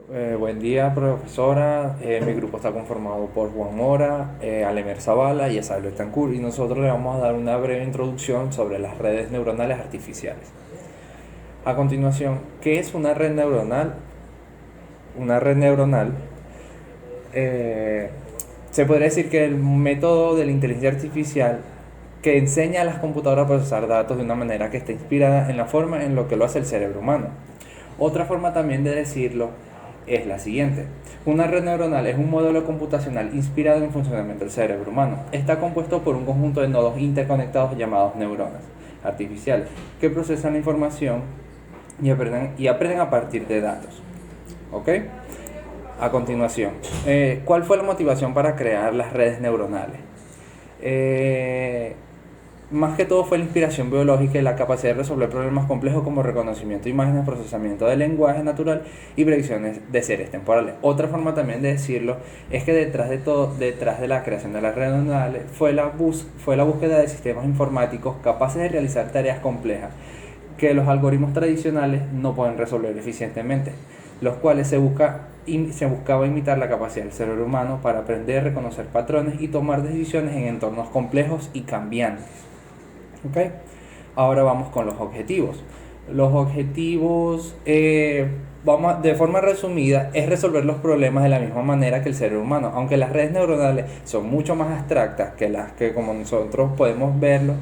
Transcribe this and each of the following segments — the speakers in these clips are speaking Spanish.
Buen día, profesora. Mi grupo está conformado por Juan Mora, Alemer Zavala y Esaú Betancourt, y nosotros le vamos a dar una breve introducción sobre las redes neuronales artificiales. A continuación, ¿qué es una red neuronal? Una red neuronal eh, se podría decir que el método de la inteligencia artificial que enseña a las computadoras a procesar datos de una manera que está inspirada en la forma en lo que lo hace el cerebro humano. Otra forma también de decirlo es la siguiente. Una red neuronal es un modelo computacional inspirado en el funcionamiento del cerebro humano. Está compuesto por un conjunto de nodos interconectados llamados neuronas artificiales que procesan la información y aprenden a partir de datos. ¿Ok? A continuación, ¿cuál fue la motivación para crear las redes neuronales? Eh, Más que todo fue la inspiración biológica y la capacidad de resolver problemas complejos como reconocimiento de imágenes, procesamiento de lenguaje natural y predicciones de series temporales. Otra forma también de decirlo es que detrás de la creación de las redes neuronales fue la búsqueda de sistemas informáticos capaces de realizar tareas complejas que los algoritmos tradicionales no pueden resolver eficientemente, los cuales se buscaba imitar la capacidad del cerebro humano para aprender, reconocer patrones y tomar decisiones en entornos complejos y cambiantes. ¿Okay? Ahora vamos con los objetivos. Los objetivos, de forma resumida, es resolver los problemas de la misma manera que el cerebro humano, aunque las redes neuronales son mucho más abstractas que las que como nosotros podemos verlo,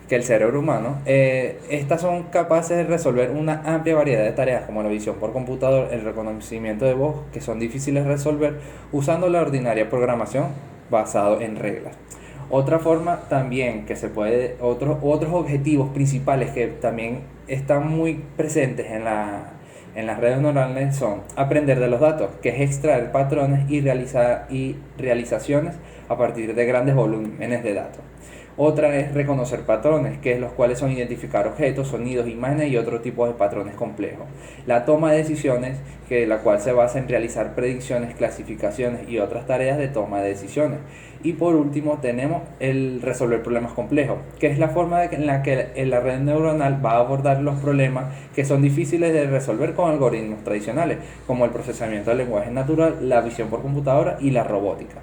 que el cerebro humano. Estas son capaces de resolver una amplia variedad de tareas como la visión por computador, el reconocimiento de voz, que son difíciles de resolver usando la ordinaria programación basado en reglas. Otra forma también que se puede, otros objetivos principales que también están muy presentes en las redes neuronales son aprender de los datos, que es extraer patrones y realizaciones a partir de grandes volúmenes de datos. Otra es reconocer patrones, que es los cuales son identificar objetos, sonidos, imágenes y otro tipo de patrones complejos. La toma de decisiones, que la cual se basa en realizar predicciones, clasificaciones y otras tareas de toma de decisiones. Y por último tenemos el resolver problemas complejos, que es la forma en la que la red neuronal va a abordar los problemas que son difíciles de resolver con algoritmos tradicionales, como el procesamiento del lenguaje natural, la visión por computadora y la robótica.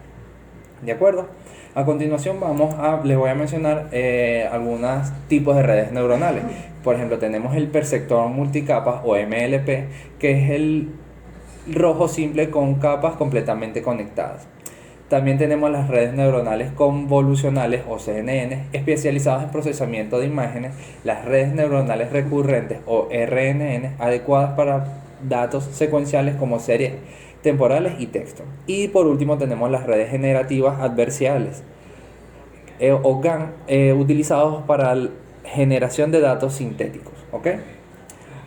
¿De acuerdo? A continuación les voy a mencionar algunos tipos de redes neuronales. Por ejemplo, tenemos el perceptor multicapas o MLP, que es el rojo simple con capas completamente conectadas. También tenemos las redes neuronales convolucionales o CNN, especializadas en procesamiento de imágenes, las redes neuronales recurrentes o RNN, adecuadas para datos secuenciales como series temporales y texto. Y por último tenemos las redes generativas adversariales o GAN, utilizados para la generación de datos sintéticos. ¿Ok?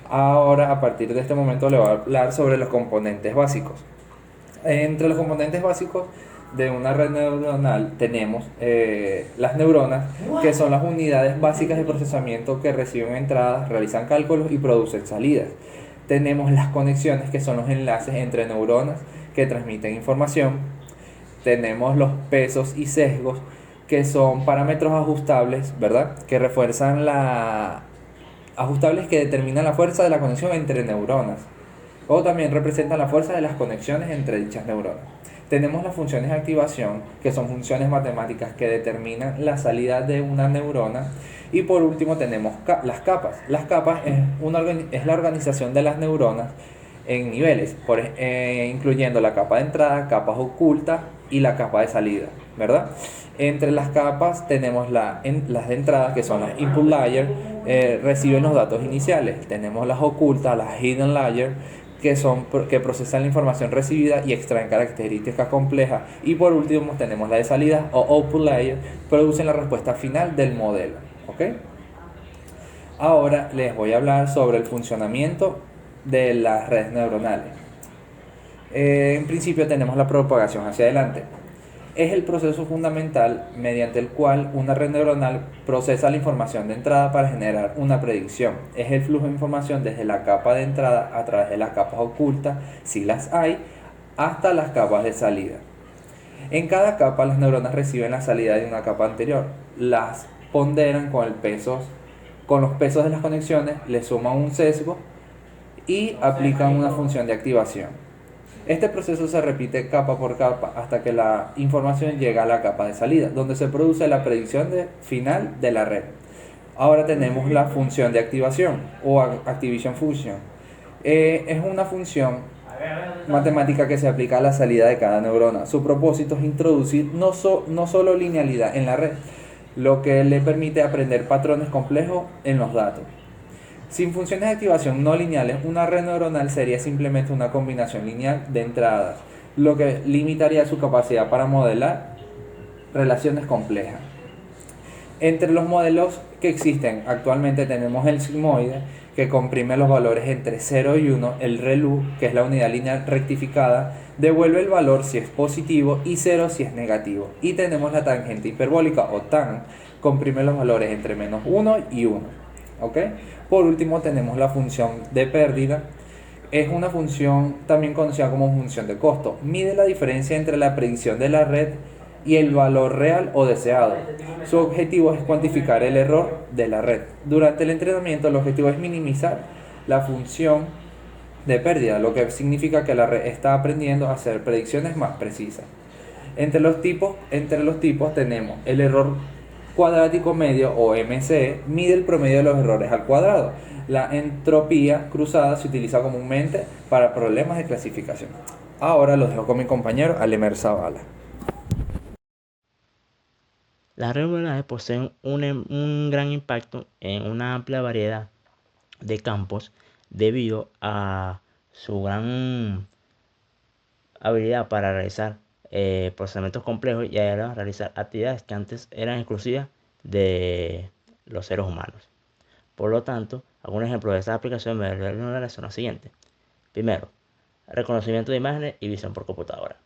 Ahora, a partir de este momento, le voy a hablar sobre los componentes básicos. Entre los componentes básicos de una red neuronal tenemos las neuronas, que son las unidades básicas de procesamiento que reciben entradas, realizan cálculos y producen salidas. Tenemos las conexiones, que son los enlaces entre neuronas que transmiten información. Tenemos los pesos y sesgos, que son parámetros ajustables, ¿verdad? Que refuerzan ajustables que determinan la fuerza de la conexión entre neuronas, o también representan la fuerza de las conexiones entre dichas neuronas. Tenemos las funciones de activación, que son funciones matemáticas que determinan la salida de una neurona. Y por último tenemos las capas. Las capas es la organización de las neuronas en niveles, incluyendo la capa de entrada, capas ocultas y la capa de salida, ¿verdad? Entre las capas tenemos las de entrada, que son las input layer, reciben los datos iniciales. Tenemos las ocultas, las hidden layer, que procesan la información recibida y extraen características complejas. Y por último tenemos la de salida o output layer, producen la respuesta final del modelo. ¿Ok? Ahora les voy a hablar sobre el funcionamiento de las redes neuronales. En principio tenemos la propagación hacia adelante. Es el proceso fundamental mediante el cual una red neuronal procesa la información de entrada para generar una predicción. Es el flujo de información desde la capa de entrada a través de las capas ocultas, si las hay, hasta las capas de salida. En cada capa las neuronas reciben la salida de una capa anterior, las ponderan con los pesos de las conexiones, le suman un sesgo y aplican una función de activación. Este proceso se repite capa por capa hasta que la información llega a la capa de salida, donde se produce la predicción final de la red. Ahora tenemos la función de activación o Activation Function. Es una función matemática que se aplica a la salida de cada neurona. Su propósito es introducir no solo linealidad en la red, lo que le permite aprender patrones complejos en los datos. Sin funciones de activación no lineales, una red neuronal sería simplemente una combinación lineal de entradas, lo que limitaría su capacidad para modelar relaciones complejas. Entre los modelos que existen actualmente tenemos el sigmoide, que comprime los valores entre 0 y 1, el ReLU, que es la unidad lineal rectificada, devuelve el valor si es positivo y 0 si es negativo. Y tenemos la tangente hiperbólica o tan, comprime los valores entre menos 1 y 1. ¿Ok? Por último tenemos la función de pérdida. Es una función también conocida como función de costo. Mide la diferencia entre la predicción de la red y el valor real o deseado. Su objetivo es cuantificar el error de la red. Durante el entrenamiento el objetivo es minimizar la función de pérdida, lo que significa que la red está aprendiendo a hacer predicciones más precisas. Entre los tipos tenemos el error cuadrático medio o MCE, mide el promedio de los errores al cuadrado. La entropía cruzada se utiliza comúnmente para problemas de clasificación. Ahora los dejo con mi compañero Alemer Zavala. Las redes neuronales poseen un gran impacto en una amplia variedad de campos debido a su gran habilidad para realizar procesamientos complejos y a realizar actividades que antes eran exclusivas de los seres humanos. Por lo tanto, algunos ejemplos de estas aplicaciones de redes neuronales son los siguientes. Primero, reconocimiento de imágenes y visión por computadora.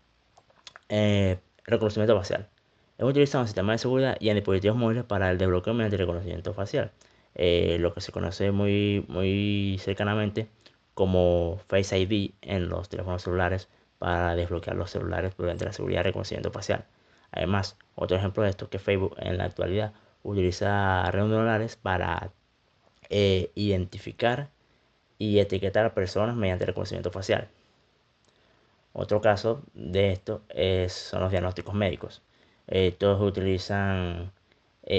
Reconocimiento facial. Es utilizado en sistemas de seguridad y en dispositivos móviles para el desbloqueo mediante reconocimiento facial. Lo que se conoce muy cercanamente como Face ID en los teléfonos celulares para desbloquear los celulares mediante la seguridad de reconocimiento facial. Además, otro ejemplo de esto es que Facebook en la actualidad utiliza redes neuronales para identificar y etiquetar a personas mediante reconocimiento facial. Otro caso de esto son los diagnósticos médicos. Todos utilizan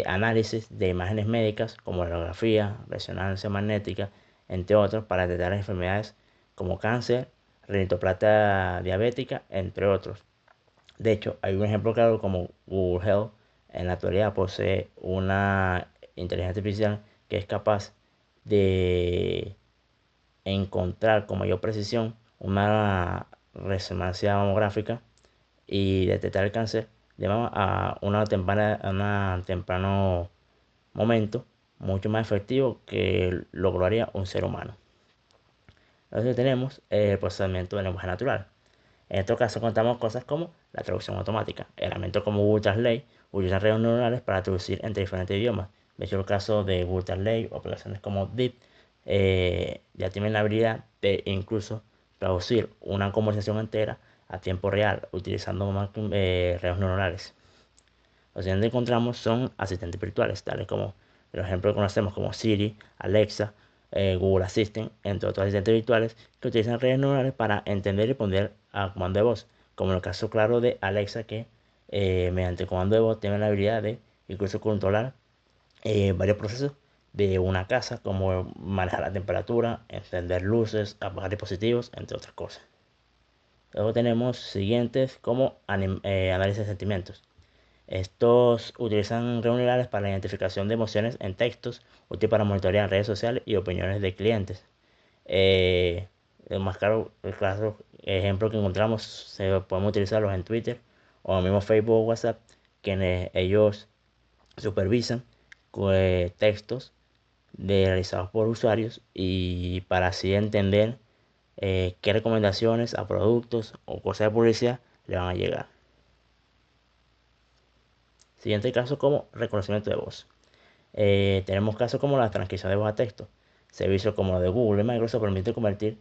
análisis de imágenes médicas como radiografía, resonancia magnética, entre otros, para detectar enfermedades como cáncer, retinoplata diabética, entre otros. De hecho, hay un ejemplo claro como Google Health en la actualidad posee una inteligencia artificial que es capaz de encontrar con mayor precisión una resonancia mamográfica y detectar el cáncer de mama a un temprano momento, mucho más efectivo que lo que haría un ser humano. Entonces tenemos el procesamiento de lenguaje natural. En este caso contamos cosas como la traducción automática. Herramientas como Google Translate utilizan redes neuronales para traducir entre diferentes idiomas. De hecho, el caso de Google Translate o aplicaciones como Deep ya tienen la habilidad de incluso traducir una conversación entera a tiempo real utilizando redes neuronales. Los siguientes que encontramos son asistentes virtuales, tales como los ejemplos que conocemos como Siri, Alexa, Google Assistant, entre otros asistentes virtuales que utilizan redes neuronales para entender y responder a comando de voz, como en el caso claro de Alexa, que mediante el comando de voz tiene la habilidad de incluso controlar varios procesos de una casa, como manejar la temperatura, encender luces, apagar dispositivos, entre otras cosas. Luego tenemos siguientes como análisis de sentimientos. Estos utilizan redes neuronales para la identificación de emociones en textos, útil para monitorear redes sociales y opiniones de clientes. El más claro ejemplo que encontramos, podemos utilizarlos en Twitter o en el mismo Facebook o WhatsApp, quienes ellos supervisan textos realizados por usuarios y para así entender qué recomendaciones a productos o cosas de publicidad le van a llegar. Siguiente caso como reconocimiento de voz. Tenemos casos como la transcripción de voz a texto. Servicios como los de Google y Microsoft permiten convertir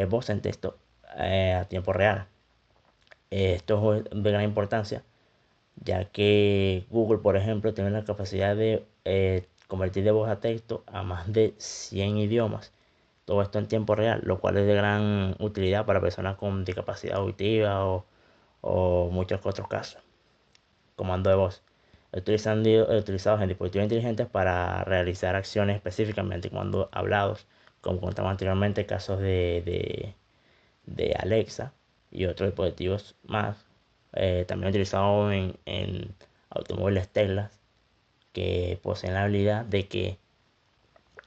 voz en texto a tiempo real. Esto es de gran importancia, ya que Google, por ejemplo, tiene la capacidad de convertir de voz a texto a más de 100 idiomas. todo esto en tiempo real, lo cual es de gran utilidad para personas con discapacidad auditiva o muchos otros casos. Comando de voz. Utilizados en dispositivos inteligentes para realizar acciones específicamente, comandos hablados, como contamos anteriormente, casos de Alexa y otros dispositivos más. También utilizados en automóviles Tesla, que poseen la habilidad de que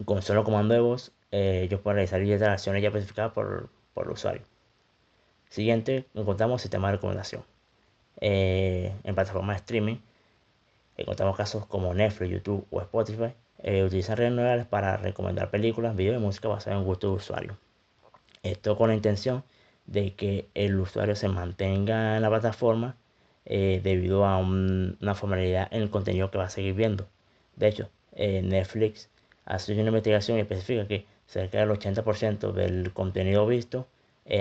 con solo comando de voz ellos pueden realizar acciones ya especificadas por el usuario. Siguiente, encontramos sistemas de recomendación. En plataformas de streaming encontramos casos como Netflix, YouTube o Spotify. Utilizan redes neuronales para recomendar películas, videos y música basadas en gustos de usuario. Esto con la intención de que el usuario se mantenga en la plataforma debido a una formalidad en el contenido que va a seguir viendo. De hecho, Netflix hace una investigación y especifica que cerca del 80% del contenido visto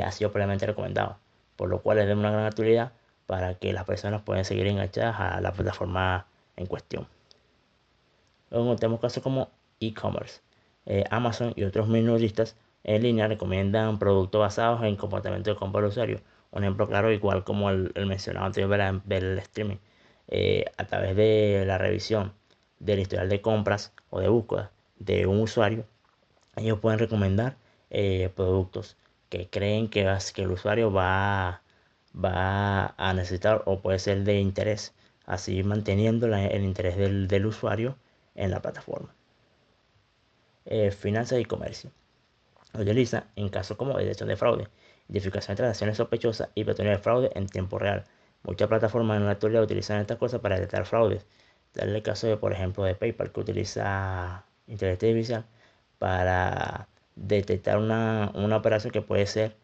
ha sido previamente recomendado, por lo cual es de una gran utilidad para que las personas puedan seguir enganchadas a la plataforma en cuestión. Luego tenemos casos como e-commerce. Amazon y otros minoristas en línea recomiendan productos basados en comportamiento de compra del usuario. Un ejemplo claro, igual como el mencionado anterior del streaming, a través de la revisión del historial de compras o de búsqueda de un usuario, ellos pueden recomendar productos que creen que el usuario va a necesitar o puede ser de interés, así manteniendo el interés del usuario en la plataforma. Finanzas y comercio. Utiliza en casos como detección de fraude, identificación de transacciones sospechosas y patrones de fraude en tiempo real. Muchas plataformas en la actualidad utilizan estas cosas para detectar fraudes. Tal es el caso de, por ejemplo, de PayPal, que utiliza inteligencia artificial para detectar una operación que puede ser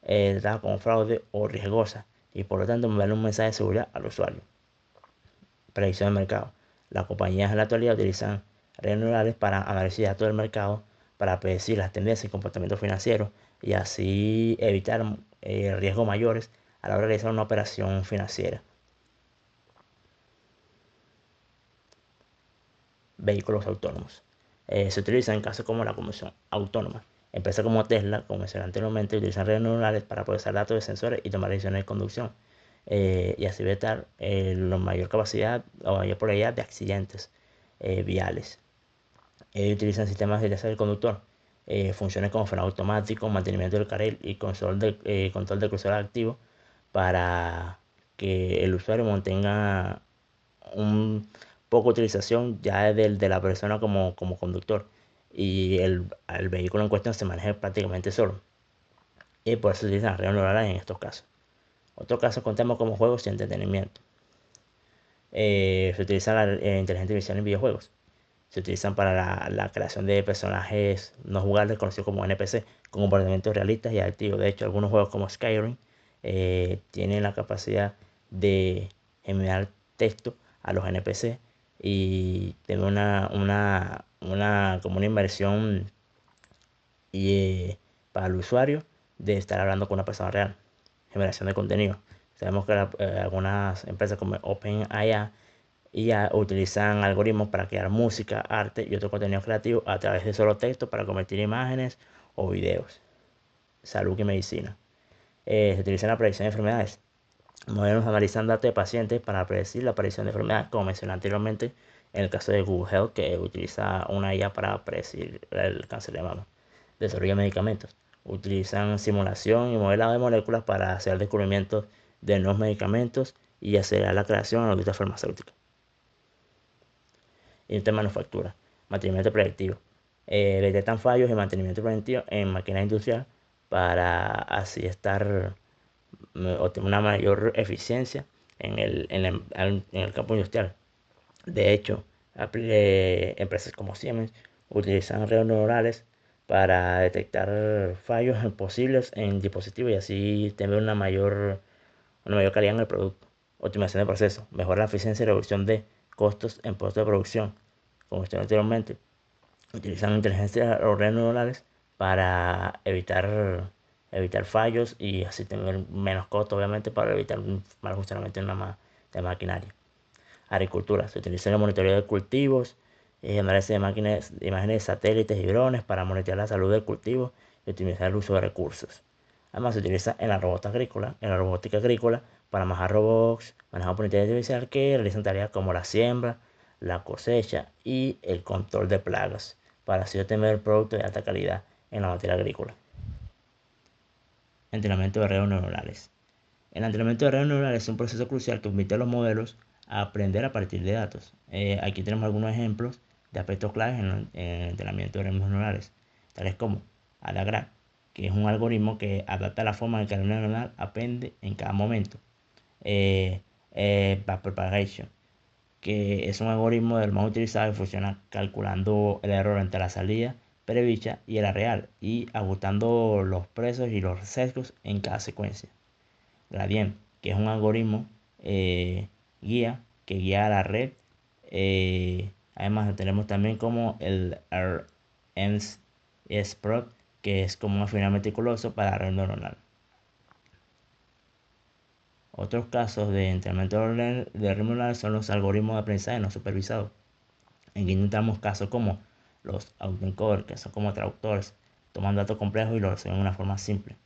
tratada como fraude o riesgosa y por lo tanto enviarle un mensaje de seguridad al usuario. Predicción de mercado. Las compañías en la actualidad utilizan redes neuronales para analizar datos del mercado, para predecir las tendencias y comportamientos financieros y así evitar riesgos mayores a la hora de realizar una operación financiera. Vehículos autónomos. Se utilizan en casos como la conducción autónoma. Empresas como Tesla, como mencioné anteriormente, utilizan redes neuronales para procesar datos de sensores y tomar decisiones de conducción. Y así evitar la mayor capacidad o mayor probabilidad de accidentes viales. Utilizan sistemas de alerta del conductor, funciones como freno automático, mantenimiento del carril y control de crucero activo para que el usuario mantenga un poco utilización ya de la persona como conductor y el vehículo en cuestión se maneja prácticamente solo. Y por eso se utilizan redes neuronales en estos casos. Otro caso contamos como juegos y entretenimiento. Se utiliza la inteligencia artificial en videojuegos. Se utilizan para la creación de personajes no jugables conocidos como NPC, con comportamientos realistas y activos. De hecho, algunos juegos como Skyrim tienen la capacidad de generar texto a los NPC y tener como una inversión y, para el usuario de estar hablando con una persona real. Generación de contenido. Sabemos que algunas empresas como OpenAI y ya utilizan algoritmos para crear música, arte y otro contenido creativo a través de solo texto para convertir imágenes o videos. Salud y medicina. Se utiliza la predicción de enfermedades. Modelos analizan datos de pacientes para predecir la aparición de enfermedades, como mencioné anteriormente en el caso de Google Health, que utiliza una IA para predecir el cáncer de mama. Desarrollo de medicamentos. Utilizan simulación y modelado de moléculas para hacer descubrimientos de nuevos medicamentos y acelerar la creación de la industria farmacéutica. Y de manufactura, mantenimiento predictivo. Detectan fallos y mantenimiento preventivo en máquinas industriales para así obtener una mayor eficiencia en el campo industrial. De hecho, empresas como Siemens utilizan redes neuronales para detectar fallos posibles en dispositivos y así tener una mayor calidad en el producto. Optimización de procesos, mejora la eficiencia y reducción de costos en puestos de producción. Como mencioné anteriormente, utilizan inteligencia o redes neuronales para evitar fallos y así tener menos costos, obviamente, para evitar un mal funcionamiento de maquinaria. Agricultura, se utiliza el monitoreo de cultivos, análisis de imágenes de satélites y drones para monitorear la salud del cultivo y optimizar el uso de recursos. Además, se utiliza en la robótica agrícola para manejar robots manejados por inteligencia artificial que realizan tareas como la siembra, la cosecha y el control de plagas, para así obtener productos de alta calidad en la materia agrícola. Entrenamiento de redes neuronales. El entrenamiento de redes neuronales es un proceso crucial que permite a los modelos a aprender a partir de datos. Aquí tenemos algunos ejemplos de aspectos claves en el entrenamiento de redes neuronales, tales como ADAGRAD, que es un algoritmo que adapta la forma en que la red neuronal aprende en cada momento. Backpropagation, que es un algoritmo del más utilizado y funciona calculando el error entre la salida predicha y la real y ajustando los precios y los sesgos en cada secuencia. Gradient, que es un algoritmo guía que guía a la red. Además tenemos también como el RMS-Prot, que es como un afinador meticuloso para la red neuronal. Otros casos de entrenamiento de red neuronal son los algoritmos de aprendizaje no supervisado. Aquí encontramos casos como los autoencoders, que son como traductores, toman datos complejos y los resuelven de una forma simple.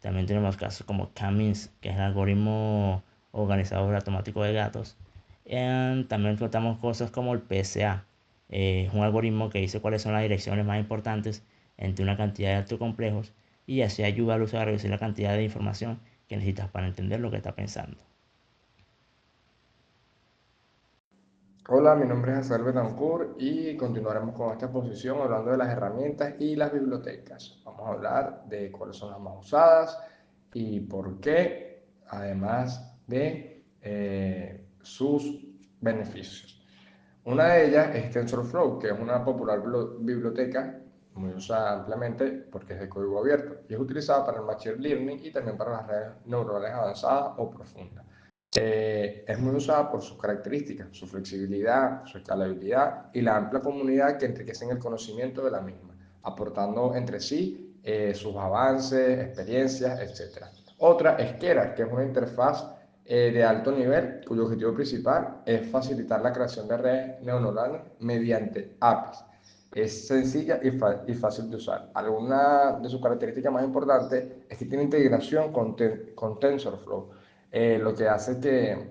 También tenemos casos como K-means, que es el algoritmo organizador automático de gatos. También encontramos cosas como el PSA, es un algoritmo que dice cuáles son las direcciones más importantes entre una cantidad de datos complejos y así ayuda al usuario a reducir la cantidad de información que necesitas para entender lo que está pensando. Hola, mi nombre es Azael Betancourt y continuaremos con esta exposición hablando de las herramientas y las bibliotecas. Vamos a hablar de cuáles son las más usadas y por qué, además de sus beneficios. Una de ellas es TensorFlow, que es una popular biblioteca muy usada ampliamente porque es de código abierto y es utilizada para el Machine Learning y también para las redes neuronales avanzadas o profundas. Es muy usada por sus características, su flexibilidad, su escalabilidad y la amplia comunidad que enriquecen el conocimiento de la misma, aportando entre sí sus avances, experiencias, etc. Otra es Keras, que es una interfaz de alto nivel cuyo objetivo principal es facilitar la creación de redes neuronales mediante APIs. Es sencilla y fácil de usar. Alguna de sus características más importantes es que tiene integración con TensorFlow, lo que hace que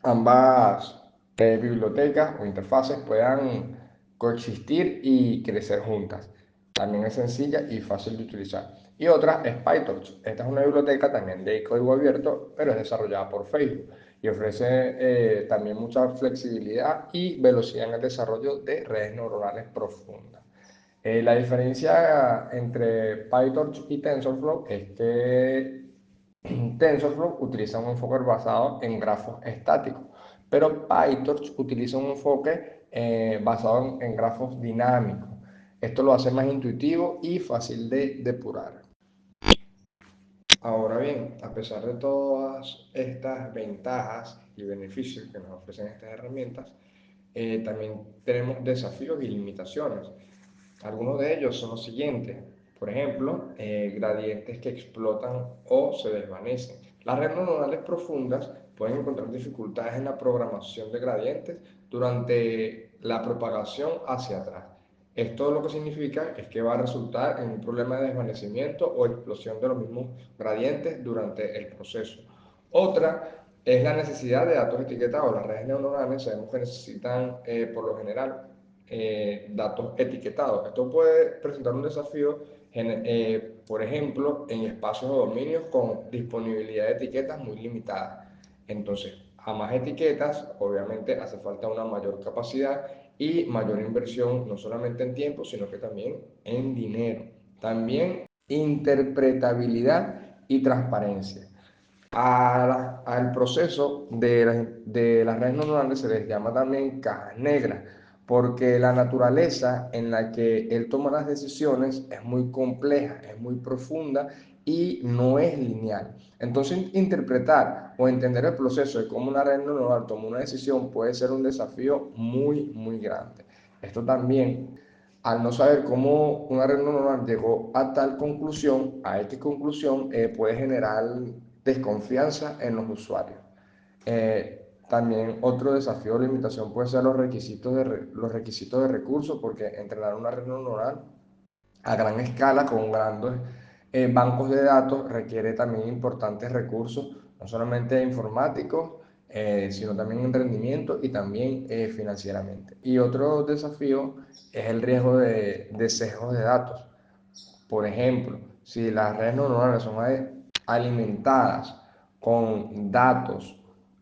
ambas bibliotecas o interfaces puedan coexistir y crecer juntas. También es sencilla y fácil de utilizar. Y otra es PyTorch. Esta es una biblioteca también de código abierto, pero es desarrollada por Facebook y ofrece también mucha flexibilidad y velocidad en el desarrollo de redes neuronales profundas. La diferencia entre PyTorch y TensorFlow es que TensorFlow utiliza un enfoque basado en grafos estáticos, pero PyTorch utiliza un enfoque basado en grafos dinámicos. Esto lo hace más intuitivo y fácil de depurar. Ahora bien, a pesar de todas estas ventajas y beneficios que nos ofrecen estas herramientas, también tenemos desafíos y limitaciones. Algunos de ellos son los siguientes. Por ejemplo, gradientes que explotan o se desvanecen. Las redes neuronales profundas pueden encontrar dificultades en la programación de gradientes durante la propagación hacia atrás. Esto lo que significa es que va a resultar en un problema de desvanecimiento o explosión de los mismos gradientes durante el proceso. Otra es la necesidad de datos etiquetados. Las redes neuronales sabemos que necesitan, por lo general, datos etiquetados. Esto puede presentar un desafío, por ejemplo, en espacios o dominios con disponibilidad de etiquetas muy limitada. Entonces, a más etiquetas, obviamente hace falta una mayor capacidad y mayor inversión, no solamente en tiempo, sino que también en dinero. También interpretabilidad y transparencia. Al proceso de las redes neuronales se les llama también cajas negras, porque la naturaleza en la que él toma las decisiones es muy compleja, es muy profunda y no es lineal. Entonces, interpretar o entender el proceso de cómo una red neuronal toma una decisión puede ser un desafío muy, muy grande. Esto también, al no saber cómo una red neuronal llegó a tal conclusión, a X conclusión, puede generar desconfianza en los usuarios. También otro desafío o limitación puede ser los requisitos de recursos, porque entrenar una red neuronal a gran escala con grandes bancos de datos, requiere también importantes recursos, no solamente informáticos, sino también en rendimiento y también financieramente. Y otro desafío es el riesgo de sesgos de datos. Por ejemplo, si las redes neuronales son alimentadas con datos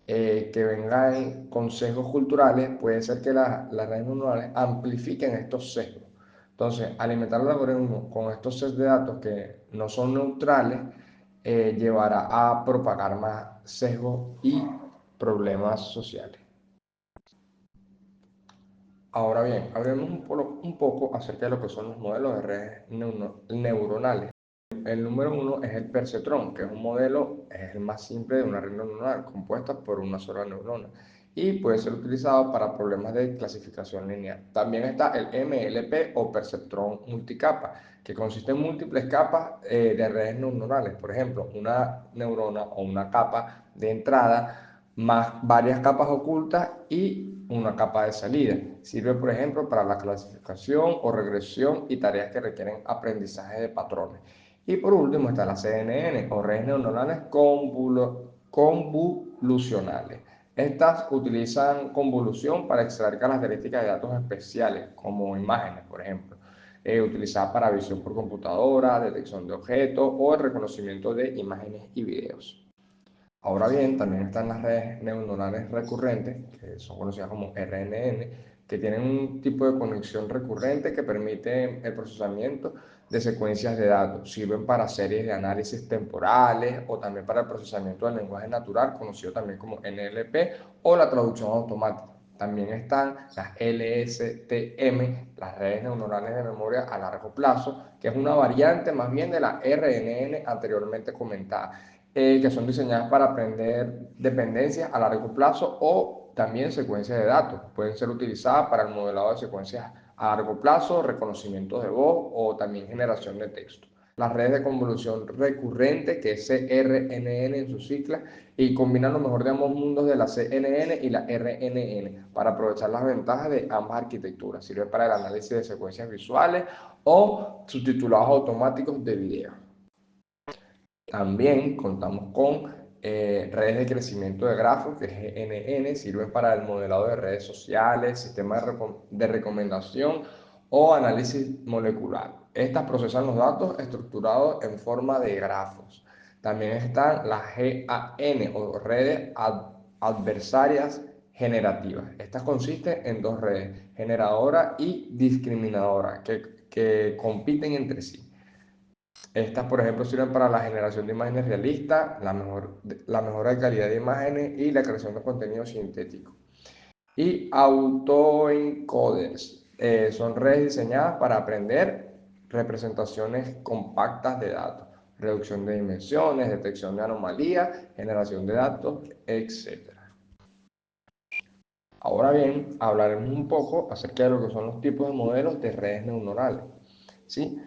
que vengan con sesgos culturales, puede ser que las redes neuronales amplifiquen estos sesgos. Entonces, alimentar el algoritmo con estos sets de datos que no son neutrales llevará a propagar más sesgos y problemas sociales. Ahora bien, hablemos un poco acerca de lo que son los modelos de redes neuronales. El número uno es el perceptrón, que es un modelo, es el más simple de una red neuronal, compuesta por una sola neurona, y puede ser utilizado para problemas de clasificación lineal. También está el MLP o perceptrón multicapa, que consiste en múltiples capas de redes neuronales, por ejemplo, una neurona o una capa de entrada más varias capas ocultas y una capa de salida. Sirve, por ejemplo, para la clasificación o regresión y tareas que requieren aprendizaje de patrones. Y por último está la CNN o redes neuronales convolucionales. Estas utilizan convolución para extraer características de datos especiales, como imágenes, por ejemplo, utilizadas para visión por computadora, detección de objetos o el reconocimiento de imágenes y videos. Ahora bien, también están las redes neuronales recurrentes, que son conocidas como RNN, que tienen un tipo de conexión recurrente que permite el procesamiento de secuencias de datos. Sirven para series de análisis temporales o también para el procesamiento del lenguaje natural, conocido también como NLP, o la traducción automática. También están las LSTM, las redes neuronales de memoria a largo plazo, que es una variante más bien de la RNN anteriormente comentada, que son diseñadas para aprender dependencias a largo plazo o también secuencias de datos. Pueden ser utilizadas para el modelado de secuencias a largo plazo, reconocimiento de voz o también generación de texto. Las redes de convolución recurrente, que es CRNN en su sigla, y combinan lo mejor de ambos mundos de la CNN y la RNN para aprovechar las ventajas de ambas arquitecturas. Sirve para el análisis de secuencias visuales o subtitulados automáticos de video. También contamos con redes de crecimiento de grafos, que es GNN, sirven para el modelado de redes sociales, sistemas de recomendación o análisis molecular. Estas procesan los datos estructurados en forma de grafos. También están las GAN o redes adversarias generativas. Estas consisten en dos redes, generadora y discriminadora, que compiten entre sí. Estas, por ejemplo, sirven para la generación de imágenes realistas, la mejora de calidad de imágenes y la creación de contenido sintético. Y autoencoders son redes diseñadas para aprender representaciones compactas de datos, reducción de dimensiones, detección de anomalías, generación de datos, etc. Ahora bien, hablaremos un poco acerca de lo que son los tipos de modelos de redes neuronales. ¿Sí?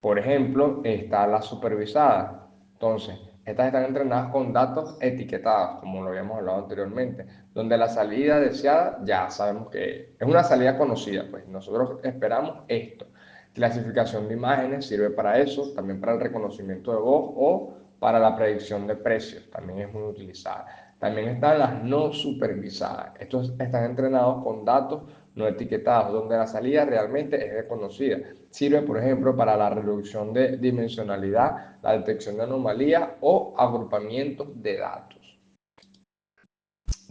Por ejemplo, está la supervisada. Entonces, estas están entrenadas con datos etiquetados, como lo habíamos hablado anteriormente, donde la salida deseada ya sabemos que es una salida conocida, pues nosotros esperamos esto. Clasificación de imágenes sirve para eso, también para el reconocimiento de voz o para la predicción de precios, también es muy utilizada. También están las no supervisadas. Estos están entrenados con datos no etiquetados, donde la salida realmente es desconocida. Sirve, por ejemplo, para la reducción de dimensionalidad, la detección de anomalías o agrupamientos de datos.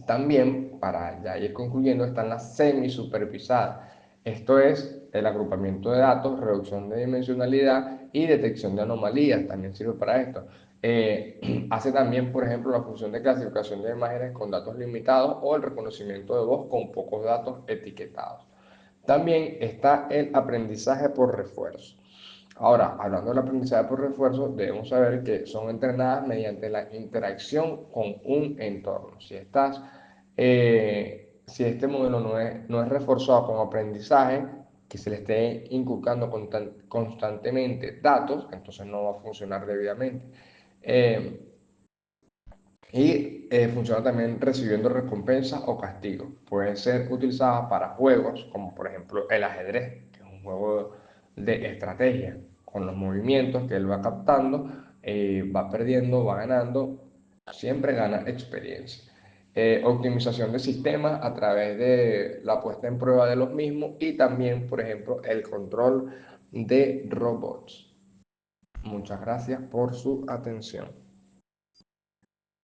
También, para ya ir concluyendo, están las semi-supervisadas. Esto es el agrupamiento de datos, reducción de dimensionalidad y detección de anomalías. También sirve para esto. Hace también, por ejemplo, la función de clasificación de imágenes con datos limitados o el reconocimiento de voz con pocos datos etiquetados. También está el aprendizaje por refuerzo. Ahora, hablando del aprendizaje por refuerzo, debemos saber que son entrenadas mediante la interacción con un entorno. Si este modelo no es reforzado con aprendizaje, que se le esté inculcando constantemente datos, entonces no va a funcionar debidamente. Funciona también recibiendo recompensas o castigos. Pueden ser utilizadas para juegos, como por ejemplo el ajedrez, que es un juego de estrategia. Con los movimientos que él va captando, va perdiendo, va ganando, siempre gana experiencia. Optimización de sistemas a través de la puesta en prueba de los mismos y también, por ejemplo, el control de robots. Muchas gracias por su atención.